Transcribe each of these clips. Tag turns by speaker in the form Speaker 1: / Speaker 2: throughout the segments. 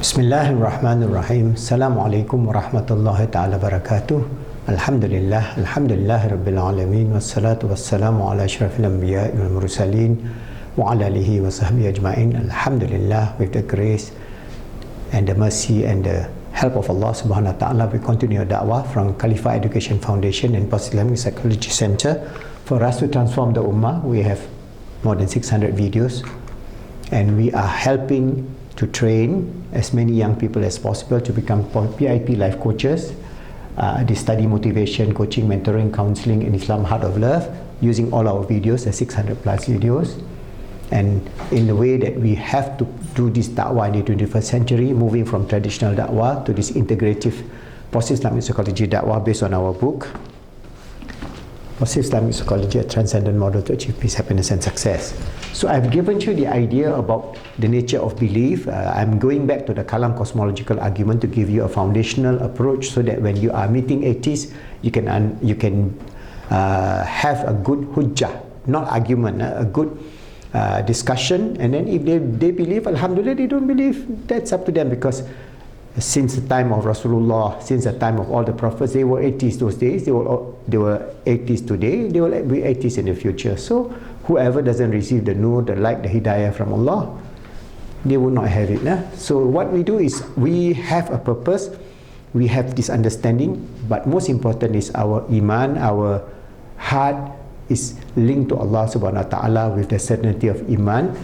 Speaker 1: Bismillahirrahmanirrahim. Assalamualaikum warahmatullahi ta'ala barakatuh. Alhamdulillah, Rabbil alamin. Wassalatu wassalamu ala asyrafil anbiya wal mursalin wa ala alihi wa sahbihi ajma'in. Alhamdulillah, with the grace and the mercy and the help of Allah subhanahu wa ta'ala, we continue da'wah from Khalifa Education Foundation and Post-Islamic Psychology Center. For us to transform the ummah, we have more than 600 videos, and we are helping to train as many young people as possible to become PIP life coaches. They study motivation, coaching, mentoring, counseling in Islam Heart of Love, using all our videos, the 600 plus videos. And in the way that we have to do this da'wah in the 21st century, moving from traditional da'wah to this integrative post-Islamic psychology da'wah based on our book, Post-Islamic Psychology, a Transcendent Model to Achieve Peace, Happiness and Success. So I've given you the idea about the nature of belief. I'm going back to the Kalam cosmological argument to give you a foundational approach so that when you are meeting atheists, you can have a good hujjah, not argument, a good discussion. And then if they believe, alhamdulillah, they don't believe, that's up to them, because since the time of Rasulullah, since the time of all the prophets, they were atheists those days, they were atheists today, they will be atheists in the future. So whoever doesn't receive the nur, the light, the hidayah from Allah, they will not have it. So what we do is, we have a purpose, we have this understanding, but most important is our iman, our heart is linked to Allah subhanahu wa ta'ala with the certainty of iman.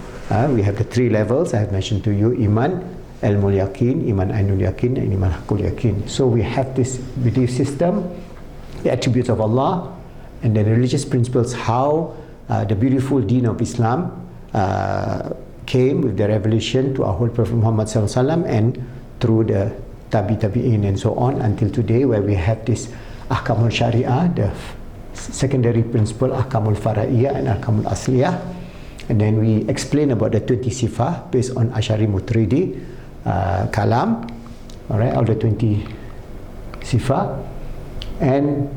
Speaker 1: We have the three levels I have mentioned to you: iman, ilmul yaqin, iman ainul yaqin, and iman hakul yaqin. So we have this belief system, the attributes of Allah, and the religious principles, how the beautiful deen of Islam came with the revelation to our whole Prophet Muhammad SAW, and through the tabi'in and so on until today, where we have this ahkamul syariah, the secondary principle ahkamul fara'iyah and ahkamul asliyah. And then we explain about the 20 sifah based on Ash'ari Maturidi Kalam, alright, all the 20 sifah. And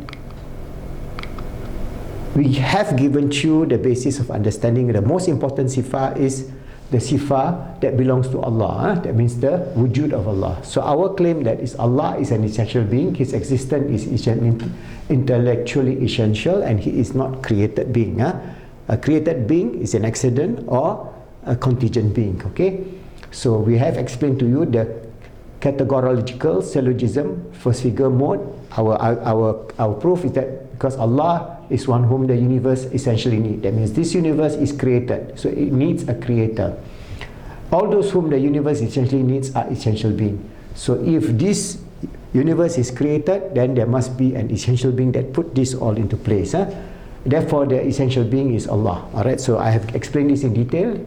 Speaker 1: we have given you the basis of understanding. The most important sifah is the sifah that belongs to Allah. That means the wujud of Allah. So our claim that is Allah is an essential being, His existence is intellectually essential, and He is not created being. A created being is an accident or a contingent being. Okay, so we have explained to you the categorical syllogism, first figure mode. Our proof is that because Allah is one whom the universe essentially needs. That means this universe is created, so it needs a creator. All those whom the universe essentially needs are essential beings. So if this universe is created, then there must be an essential being that put this all into place. Therefore, the essential being is Allah. Alright, so I have explained this in detail.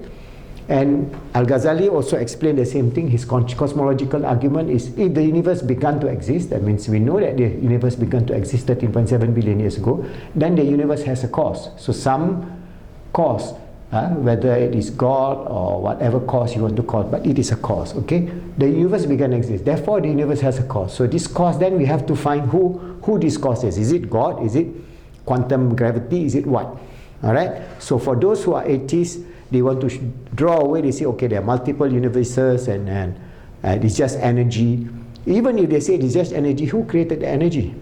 Speaker 1: And Al-Ghazali also explained the same thing. His cosmological argument is, if the universe began to exist, that means we know that the universe began to exist 13.7 billion years ago, then the universe has a cause. So some cause, whether it is God or whatever cause you want to call, but it is a cause. Okay, the universe began to exist, therefore the universe has a cause. So this cause, then we have to find who this cause is. Is it God? Is it quantum gravity? Is it what? Alright, so for those who are atheists, they want to draw away. They say, okay, there are multiple universes, and it's just energy. Even if they say it's just energy, who created the energy?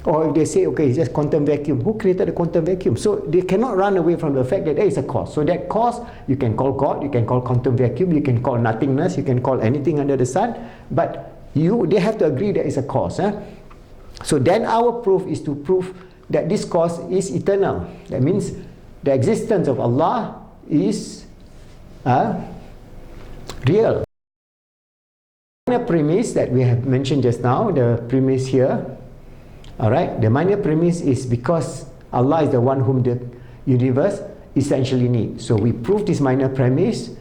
Speaker 1: Or if they say, okay, it's just quantum vacuum, who created the quantum vacuum? So they cannot run away from the fact that there is a cause. So that cause, you can call God, you can call quantum vacuum, you can call nothingness, you can call anything under the sun, but they have to agree there is a cause. So then our proof is to prove that this cause is eternal. That means the existence of Allah is real. The minor premise that we have mentioned just now, the premise here, alright, the minor premise is because Allah is the one whom the universe essentially needs. So we prove this minor premise.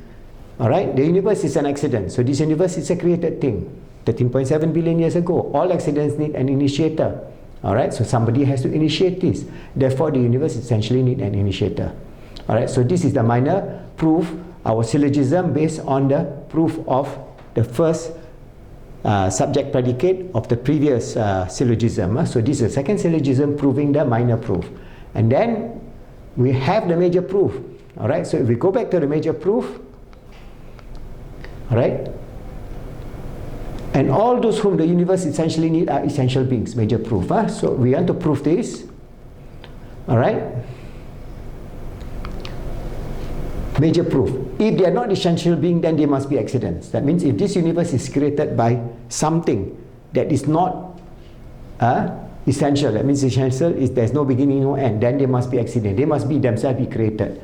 Speaker 1: Alright, the universe is an accident, so this universe is a created thing 13.7 billion years ago. All accidents need an initiator. Alright, so somebody has to initiate this, therefore the universe essentially needs an initiator. Alright, so this is the minor proof, our syllogism based on the proof of the first subject predicate of the previous syllogism. So this is the second syllogism proving the minor proof. And then we have the major proof. Alright, so if we go back to the major proof, alright, And all those whom the universe essentially need are essential beings. Major proof. So we want to prove this. Alright? Major proof. If they are not essential beings, then they must be accidents. That means if this universe is created by something that is not essential, that means essential is there's no beginning, no end, then they must be accident. They must be themselves be created.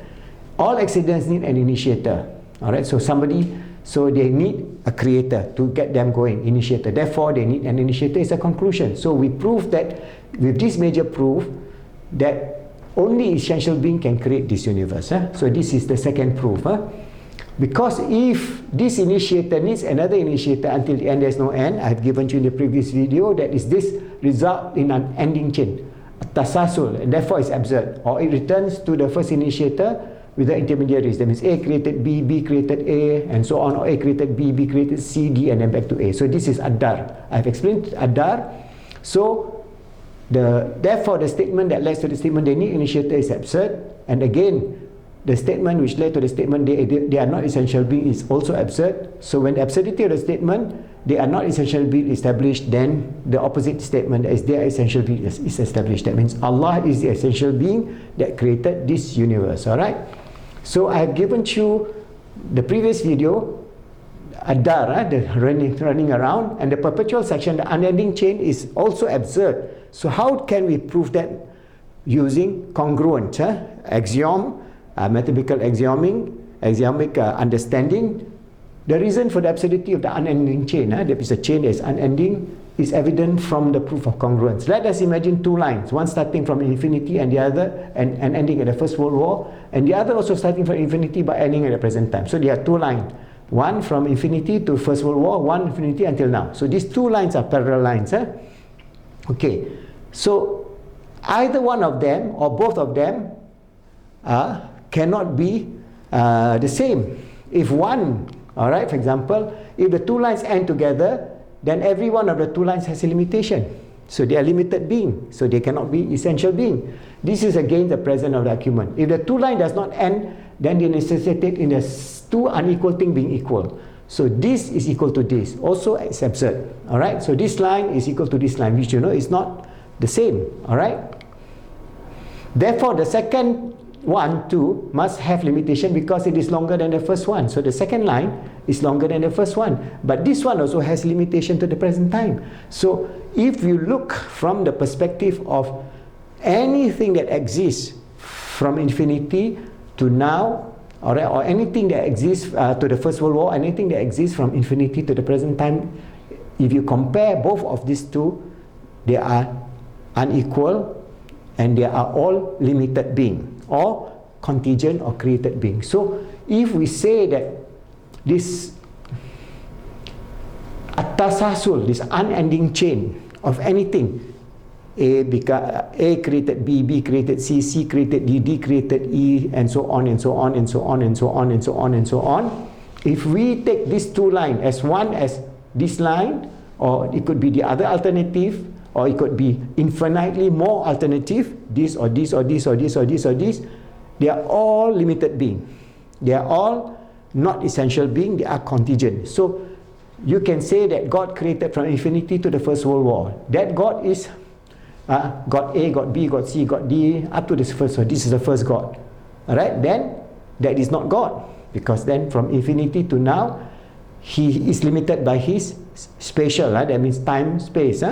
Speaker 1: All accidents need an initiator. Alright, so they need a creator to get them going, initiator. Therefore, they need an initiator is a conclusion. So we prove that with this major proof that only essential being can create this universe. So this is the second proof. Because if this initiator needs another initiator until the end, there's no end. I've given you in the previous video that is this result in an ending chain, tasasul, and therefore it's absurd. Or it returns to the first initiator with the intermediaries. That means A created B, B created A, and so on. Or A created B, B created C, D, and then back to A. So this is Ad-Dawr. I've explained Ad-Dawr. So therefore the statement that leads to the statement they need initiator is absurd. And again, the statement which led to the statement they are not essential being is also absurd. So when the absurdity of the statement they are not essential being established, then the opposite statement is they are essential being is established. That means Allah is the essential being that created this universe. Alright. So I have given you the previous video, Ad-Dawr, the running around, and the perpetual section, the unending chain, is also absurd. So how can we prove that? Using congruent axiom, mathematical axiomic understanding. The reason for the absurdity of the unending chain, there is a chain that is unending, is evident from the proof of congruence. Let us imagine two lines, one starting from infinity and the other and ending at the First World War, and the other also starting from infinity but ending at the present time. So there are two lines, one from infinity to First World War, one infinity until now. So these two lines are parallel lines. Okay, so either one of them or both of them cannot be the same. If one, alright, for example, if the two lines end together, then every one of the two lines has a limitation. So they are limited being, so they cannot be essential being. This is again the present of the argument. If the two line does not end, then they necessitate in the two unequal thing being equal. So this is equal to this. Also it's absurd. Alright, so this line is equal to this line, which you know is not the same. Alright. Therefore the second one too must have limitation because it is longer than the first one. So the second line is longer than the first one, but this one also has limitation to the present time. So if you look from the perspective of anything that exists from infinity to now, or anything that exists to the First World War, anything that exists from infinity to the present time, if you compare both of these two, they are unequal and they are all limited being, or contingent or created being. So if we say that this atasasul, this unending chain of anything, A created B, B created C, C created D, D created E, and so on and so on and so on and so on and so on and so on. If we take these two lines as one as this line, or it could be the other alternative, or it could be infinitely more alternative, this or this or this or this or this or this, they are all limited being. They are all not essential being, they are contingent. So you can say that God created from infinity to the First World War. That God is God A, God B, God C, God D, up to this first. So this is the first God. Alright, then that is not God, because then from infinity to now, He is limited by His spatial, that means time, space.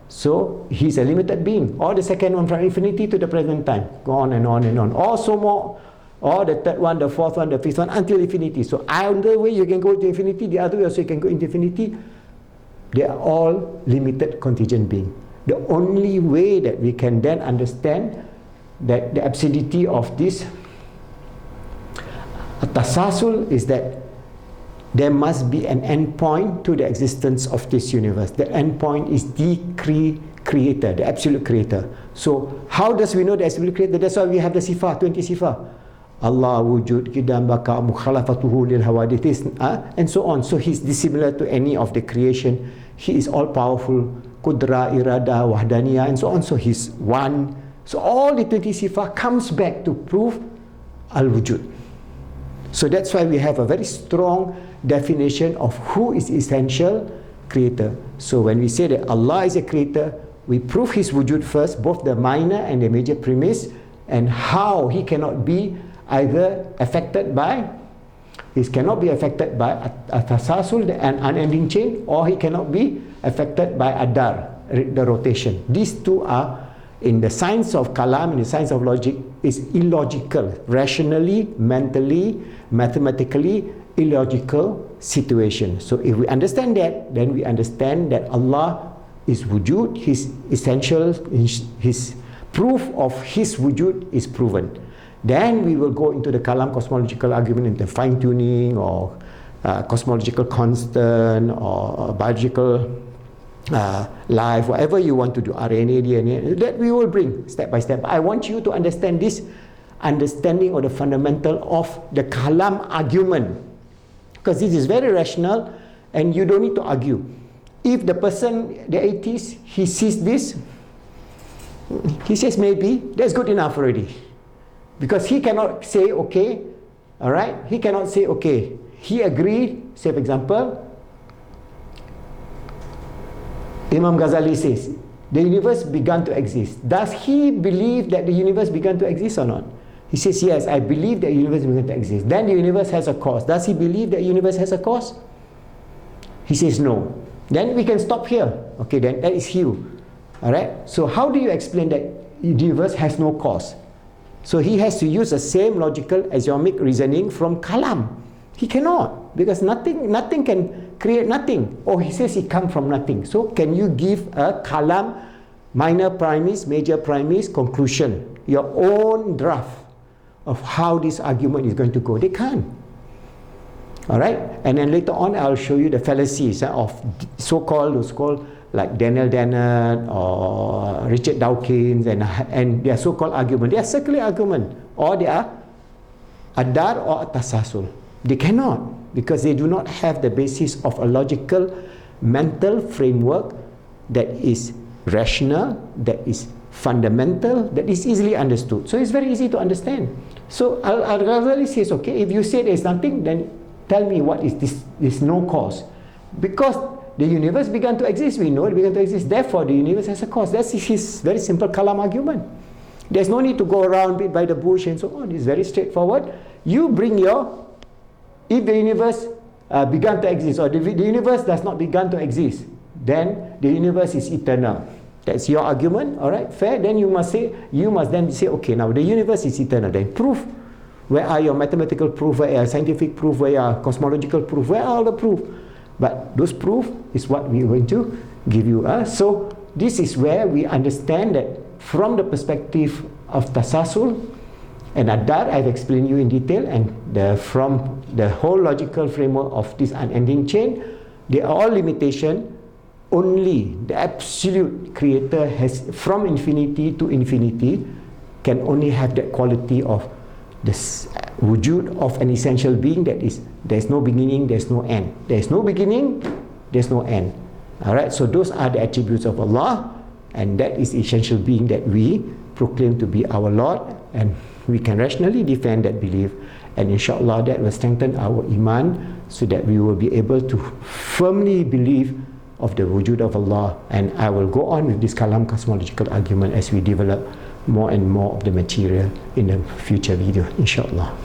Speaker 1: So he's a limited being. Or the second one from infinity to the present time. Go on and on and on. Also more. Or the third one, the fourth one, the fifth one, until infinity. So either way you can go to infinity, the other way also you can go into infinity. They are all limited contingent being. The only way that we can then understand that the absurdity of this tasasul is that there must be an endpoint to the existence of this universe. The endpoint is the creator, the absolute creator. So how does we know the absolute creator? That's why we have the sifat, 20 sifat. Allah wujud, qidam, baka, mukhalafatuhu lil hawadithis, and so on. So he's dissimilar to any of the creation. He is all powerful, kudra, irada, wahdaniya, and so on. So he's one. So all the 20 sifat comes back to prove al-wujud. So that's why we have a very strong definition of who is essential creator. So when we say that Allah is a creator, we prove His wujud first, both the minor and the major premise, and how He cannot be either affected by, He cannot be affected by a tasasul, an unending chain, or He cannot be affected by a dar, the rotation. These two are, in the science of kalam, in the science of logic, is illogical, rationally, mentally, mathematically illogical situation. So if we understand that, then we understand that Allah is wujud, His essential, His proof of His wujud is proven. Then we will go into the kalam cosmological argument, into fine-tuning or cosmological constant or biological life, whatever you want to do, RNA, DNA, that we will bring step by step. I want you to understand this understanding of the fundamental of the kalam argument, because this is very rational and you don't need to argue. If the person, the atheist, he sees this, he says maybe, that's good enough already. Because he cannot say okay, alright? He cannot say okay. He agreed, say for example, Imam Ghazali says, the universe began to exist. Does he believe that the universe began to exist or not? He says, yes, I believe that the universe began to exist. Then the universe has a cause. Does he believe that the universe has a cause? He says no. Then we can stop here. Okay, then that is Hugh. Alright? So how do you explain that the universe has no cause? So he has to use the same logical axiomatic reasoning from kalam. He cannot, because nothing can create nothing. Or he says it comes from nothing. So can you give a kalam, minor premise, major premise, conclusion, your own draft of how this argument is going to go? They can't. Alright? And then later on I'll show you the fallacies of so-called like Daniel Dennett or Richard Dawkins and their so-called argument. They are circular argument, or they are a dar or a tasasul. They cannot, because they do not have the basis of a logical mental framework that is rational, that is fundamental, that is easily understood. So it's very easy to understand. So Al-Ghazali says, okay, if you say there's nothing, then tell me what is this? There's no cause. Because the universe began to exist, we know it began to exist, therefore the universe has a cause. That's his very simple kalam argument. There's no need to go around beat by the bush and so on. It's very straightforward. You bring your, if the universe began to exist, or the universe does not began to exist, then the universe is eternal. That's your argument, alright, fair. Then you must then say, okay, now the universe is eternal. Then proof. Where are your mathematical proof? Where are scientific proof? Where are cosmological proof? Where are all the proof? But those proof is what we're going to give you. So this is where we understand that from the perspective of tasasul and adar, I've explained you in detail, and from the whole logical framework of this unending chain, they are all limitation. Only the absolute creator has, from infinity to infinity, can only have that quality of this wujud of an essential being, that is, there's no beginning, there's no end. There's no beginning, there's no end. Alright, so those are the attributes of Allah, and that is the essential being that we proclaim to be our Lord, and we can rationally defend that belief, and inshallah that will strengthen our iman, so that we will be able to firmly believe of the wujud of Allah. And I will go on with this kalam cosmological argument as we develop more and more of the material in a future video, inshallah.